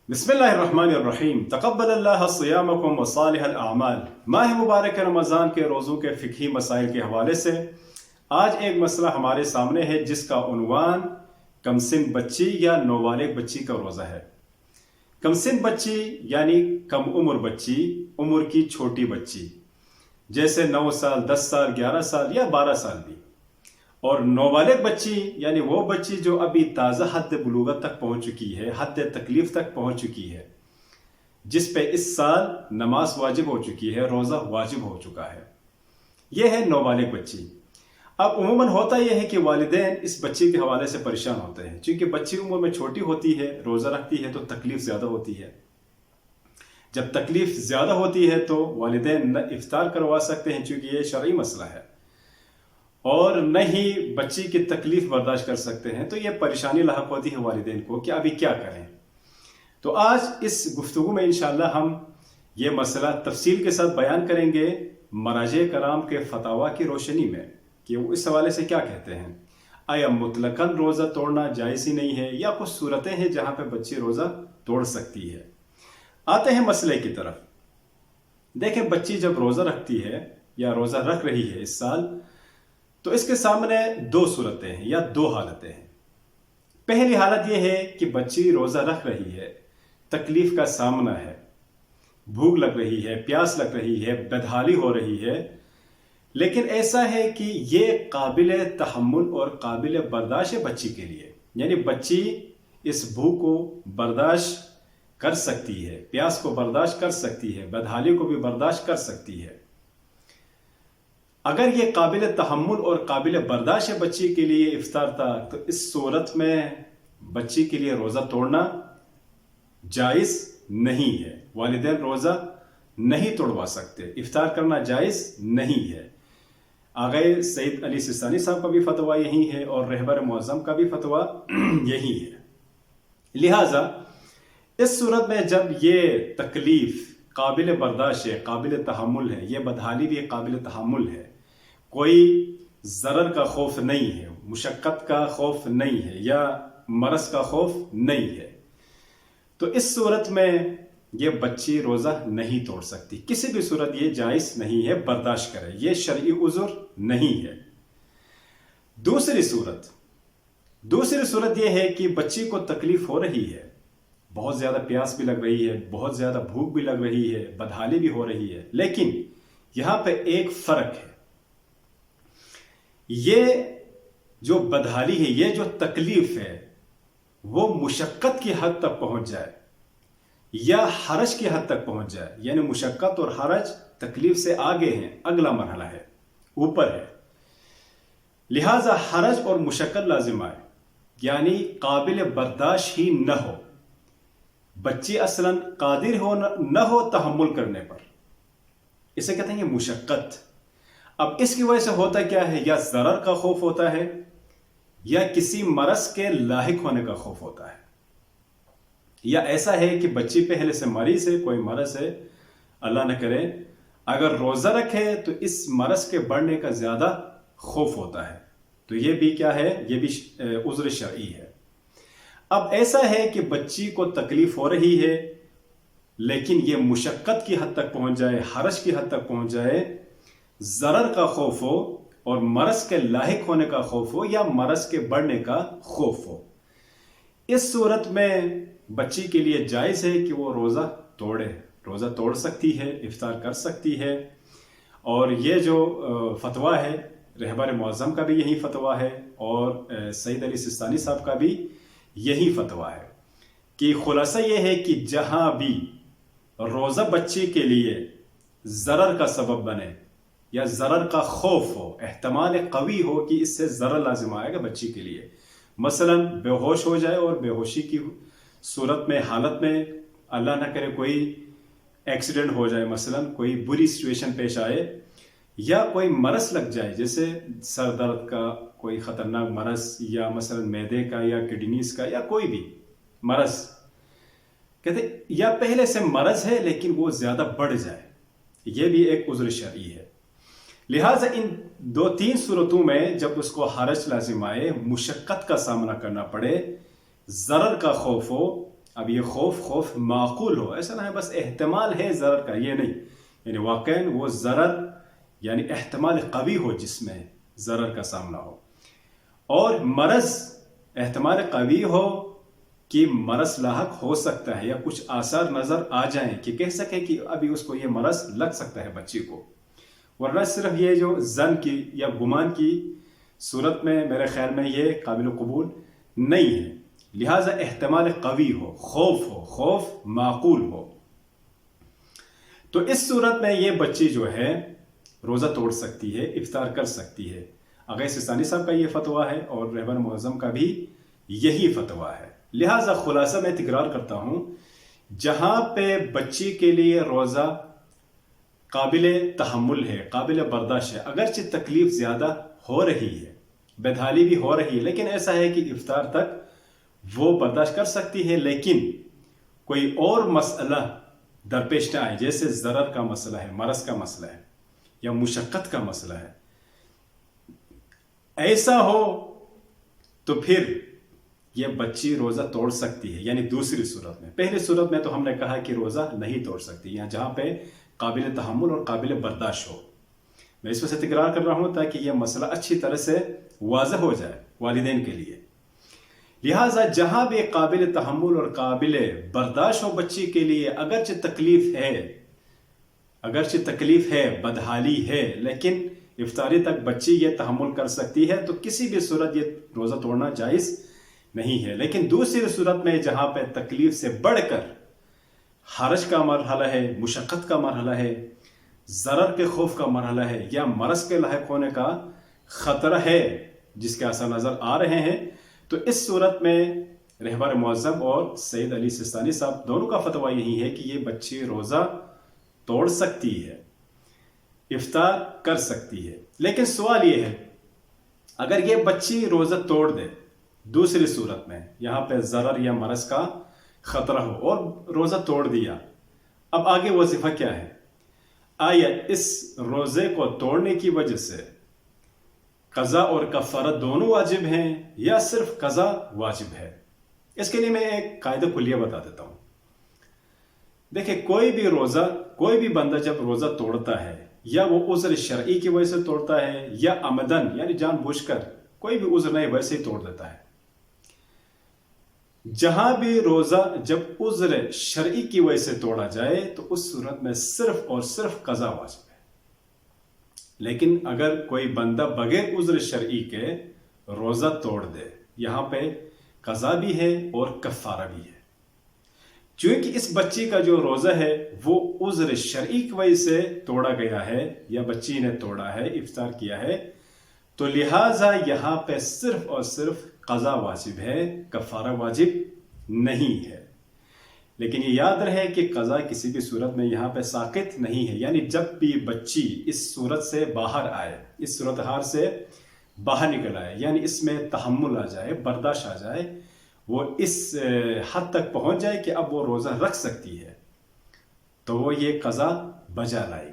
بسم اللہ الرحمن الرحیم تقبل اللہ صیامکم وصالح الاعمال۔ ماہ مبارک رمضان کے روزوں کے فقہی مسائل کے حوالے سے آج ایک مسئلہ ہمارے سامنے ہے جس کا عنوان کم سن بچی یا نوبالغ بچی کا روزہ ہے۔ کم سن بچی یعنی کم عمر بچی، عمر کی چھوٹی بچی، جیسے 9 سال، 10 سال، 11 سال یا 12 سال بھی۔ اور نوبالغ بچی یعنی وہ بچی جو ابھی تازہ حد بلوغت تک پہنچ چکی ہے، حد تکلیف تک پہنچ چکی ہے، جس پہ اس سال نماز واجب ہو چکی ہے، روزہ واجب ہو چکا ہے، یہ ہے نوبالغ بچی۔ اب عموماً ہوتا یہ ہے کہ والدین اس بچی کے حوالے سے پریشان ہوتے ہیں، چونکہ بچی عمر میں چھوٹی ہوتی ہے، روزہ رکھتی ہے تو تکلیف زیادہ ہوتی ہے۔ جب تکلیف زیادہ ہوتی ہے تو والدین نہ افطار کروا سکتے ہیں، چونکہ یہ شرعی مسئلہ ہے، اور نہ ہی بچی کی تکلیف برداشت کر سکتے ہیں، تو یہ پریشانی لاحق ہوتی ہے والدین کو کہ ابھی کیا کریں۔ تو آج اس گفتگو میں انشاءاللہ ہم یہ مسئلہ تفصیل کے ساتھ بیان کریں گے مراجع کرام کے فتاویٰ کی روشنی میں کہ وہ اس حوالے سے کیا کہتے ہیں۔ آیا مطلقاً روزہ توڑنا جائز ہی نہیں ہے یا کچھ صورتیں ہیں جہاں پہ بچی روزہ توڑ سکتی ہے۔ آتے ہیں مسئلے کی طرف۔ دیکھیں، بچی جب روزہ رکھتی ہے یا روزہ رکھ رہی ہے اس سال، تو اس کے سامنے 2 صورتیں ہیں یا 2 حالتیں ہیں۔ پہلی حالت یہ ہے کہ بچی روزہ رکھ رہی ہے، تکلیف کا سامنا ہے، بھوک لگ رہی ہے، پیاس لگ رہی ہے، بدحالی ہو رہی ہے، لیکن ایسا ہے کہ یہ قابل تحمل اور قابل برداشت ہے بچی کے لیے، یعنی بچی اس بھوک کو برداشت کر سکتی ہے، پیاس کو برداشت کر سکتی ہے، بدحالی کو بھی برداشت کر سکتی ہے۔ اگر یہ قابل تحمل اور قابل برداشت ہے بچی کے لیے افطار تک، تو اس صورت میں بچی کے لیے روزہ توڑنا جائز نہیں ہے۔ والدین روزہ نہیں توڑوا سکتے، افطار کرنا جائز نہیں ہے۔ آغا سید علی سستانی صاحب کا بھی فتویٰ یہی ہے اور رہبر معظم کا بھی فتویٰ یہی ہے۔ لہٰذا اس صورت میں جب یہ تکلیف قابل برداشت ہے، قابل تحمل ہے، یہ بدحالی بھی قابل تحمل ہے، کوئی ضرر کا خوف نہیں ہے، مشقت کا خوف نہیں ہے یا مرض کا خوف نہیں ہے، تو اس صورت میں یہ بچی روزہ نہیں توڑ سکتی۔ کسی بھی صورت یہ جائز نہیں ہے، برداشت کرے، یہ شرعی عذر نہیں ہے۔ دوسری صورت یہ ہے کہ بچی کو تکلیف ہو رہی ہے، بہت زیادہ پیاس بھی لگ رہی ہے، بہت زیادہ بھوک بھی لگ رہی ہے، بدحالی بھی ہو رہی ہے، لیکن یہاں پہ ایک فرق ہے۔ یہ جو بدحالی ہے، یہ جو تکلیف ہے، وہ مشقت کی حد تک پہنچ جائے یا حرج کی حد تک پہنچ جائے، یعنی مشقت اور حرج تکلیف سے آگے ہیں، اگلا مرحلہ ہے، اوپر ہے، لہذا حرج اور مشقت لازم آئے، یعنی قابل برداشت ہی نہ ہو، بچی اصلاً قادر نہ ہو تحمل کرنے پر، اسے کہتے ہیں یہ مشقت۔ اب اس کی وجہ سے ہوتا کیا ہے، یا ضرر کا خوف ہوتا ہے یا کسی مرض کے لاحق ہونے کا خوف ہوتا ہے، یا ایسا ہے کہ بچی پہلے سے مریض ہے، کوئی مرض ہے، اللہ نہ کرے، اگر روزہ رکھے تو اس مرض کے بڑھنے کا زیادہ خوف ہوتا ہے، تو یہ بھی کیا ہے، یہ بھی عذر شرعی ہے۔ اب ایسا ہے کہ بچی کو تکلیف ہو رہی ہے لیکن یہ مشقت کی حد تک پہنچ جائے، حرج کی حد تک پہنچ جائے، ضرر کا خوف ہو اور مرض کے لاحق ہونے کا خوف ہو یا مرض کے بڑھنے کا خوف ہو، اس صورت میں بچی کے لیے جائز ہے کہ وہ روزہ توڑ سکتی ہے، افطار کر سکتی ہے۔ اور یہ جو فتویٰ ہے، رہبر معظم کا بھی یہی فتویٰ ہے اور سید علی سستانی صاحب کا بھی یہی فتویٰ ہے کہ خلاصہ یہ ہے کہ جہاں بھی روزہ بچی کے لیے ضرر کا سبب بنے یا ضرر کا خوف ہو، احتمال قوی ہو کہ اس سے ضرر لازم آئے گا بچی کے لیے، مثلا بے ہوش ہو جائے اور بے ہوشی کی صورت میں، حالت میں اللہ نہ کرے کوئی ایکسیڈنٹ ہو جائے، مثلا کوئی بری سچویشن پیش آئے، یا کوئی مرض لگ جائے جیسے سر درد کا کوئی خطرناک مرض، یا مثلا معدے کا یا کڈنیز کا یا کوئی بھی مرض، کہتے یا پہلے سے مرض ہے لیکن وہ زیادہ بڑھ جائے، یہ بھی ایک عذر شرعی ہے۔ لہٰذا ان 2-3 صورتوں میں جب اس کو حرج لازم آئے، مشقت کا سامنا کرنا پڑے، ضرر کا خوف ہو، اب یہ خوف معقول ہو، ایسا نہ ہے بس احتمال ہے ضرر کا، یہ نہیں، یعنی واقعاً وہ ضرر یعنی احتمال قوی ہو جس میں ضرر کا سامنا ہو، اور مرض احتمال قوی ہو کہ مرض لاحق ہو سکتا ہے یا کچھ آثار نظر آ جائیں کہ کہہ سکے کہ ابھی اس کو یہ مرض لگ سکتا ہے بچی کو، ورنہ صرف یہ جو ظن کی یا گمان کی صورت میں میرے خیال میں یہ قابل قبول نہیں ہے، لہٰذا احتمال قوی ہو، خوف معقول ہو، تو اس صورت میں یہ بچی جو ہے روزہ توڑ سکتی ہے، افطار کر سکتی ہے۔ آغا سستانی صاحب کا یہ فتویٰ ہے اور رہبر معظم کا بھی یہی فتویٰ ہے، لہٰذا خلاصہ میں تکرار کرتا ہوں، جہاں پہ بچی کے لیے روزہ قابل تحمل ہے، قابل برداشت ہے، اگرچہ تکلیف زیادہ ہو رہی ہے، بدحالی بھی ہو رہی ہے، لیکن ایسا ہے کہ افطار تک وہ برداشت کر سکتی ہے، لیکن کوئی اور مسئلہ درپیش نہ آئے، جیسے ضرر کا مسئلہ ہے، مرض کا مسئلہ ہے یا مشقت کا مسئلہ ہے، ایسا ہو تو پھر یہ بچی روزہ توڑ سکتی ہے، یعنی دوسری صورت میں۔ پہلی صورت میں تو ہم نے کہا کہ روزہ نہیں توڑ سکتی، یہاں جہاں پہ قابل تحمل اور قابل برداشت ہو۔ میں اس وجہ سے تکرار کر رہا ہوں تاکہ یہ مسئلہ اچھی طرح سے واضح ہو جائے والدین کے لیے، لہٰذا جہاں بھی قابل تحمل اور قابل برداشت ہو بچی کے لیے، اگرچہ تکلیف ہے، بدحالی ہے، لیکن افطاری تک بچی یہ تحمل کر سکتی ہے، تو کسی بھی صورت یہ روزہ توڑنا جائز نہیں ہے۔ لیکن دوسری صورت میں جہاں پہ تکلیف سے بڑھ کر حرج کا مرحلہ ہے، مشقت کا مرحلہ ہے، ضرر کے خوف کا مرحلہ ہے، یا مرض کے لاحق ہونے کا خطرہ ہے جس کے اثر نظر آ رہے ہیں، تو اس صورت میں رہبر معظم اور سید علی سستانی صاحب دونوں کا فتویٰ یہی ہے کہ یہ بچی روزہ توڑ سکتی ہے، افطار کر سکتی ہے۔ لیکن سوال یہ ہے، اگر یہ بچی روزہ توڑ دے دوسری صورت میں، یہاں پہ ضرر یا مرض کا خطرہ ہو اور روزہ توڑ دیا، اب آگے وظیفہ کیا ہے؟ آیا اس روزے کو توڑنے کی وجہ سے قضا اور کفارہ دونوں واجب ہیں یا صرف قضا واجب ہے؟ اس کے لیے میں ایک قاعدہ کلیہ بتا دیتا ہوں۔ دیکھیں، کوئی بھی بندہ جب روزہ توڑتا ہے، یا وہ عذر شرعی کی وجہ سے توڑتا ہے یا عمدن یعنی جان بوجھ کر، کوئی بھی عذر نہیں ویسے ہی توڑ دیتا ہے، جہاں بھی روزہ جب عذر شرعی کی وجہ سے توڑا جائے تو اس صورت میں صرف اور صرف قضا واجب ہے۔ لیکن اگر کوئی بندہ بغیر عذر شرعی کے روزہ توڑ دے، یہاں پہ قضا بھی ہے اور کفارہ بھی ہے۔ چونکہ اس بچی کا جو روزہ ہے وہ عذر شرعی کی وجہ سے توڑا گیا ہے یا بچی نے توڑا ہے، افطار کیا ہے، تو لہٰذا یہاں پہ صرف اور صرف قضا واجب ہے، کفارہ واجب نہیں ہے۔ لیکن یہ یاد رہے کہ قضا کسی بھی صورت میں یہاں پہ ساقط نہیں ہے، یعنی جب بھی بچی اس صورت سے باہر آئے، اس صورتحال سے باہر نکل آئے، یعنی اس میں تحمل آ جائے، برداشت آ جائے، وہ اس حد تک پہنچ جائے کہ اب وہ روزہ رکھ سکتی ہے، تو وہ یہ قضا بجا لائے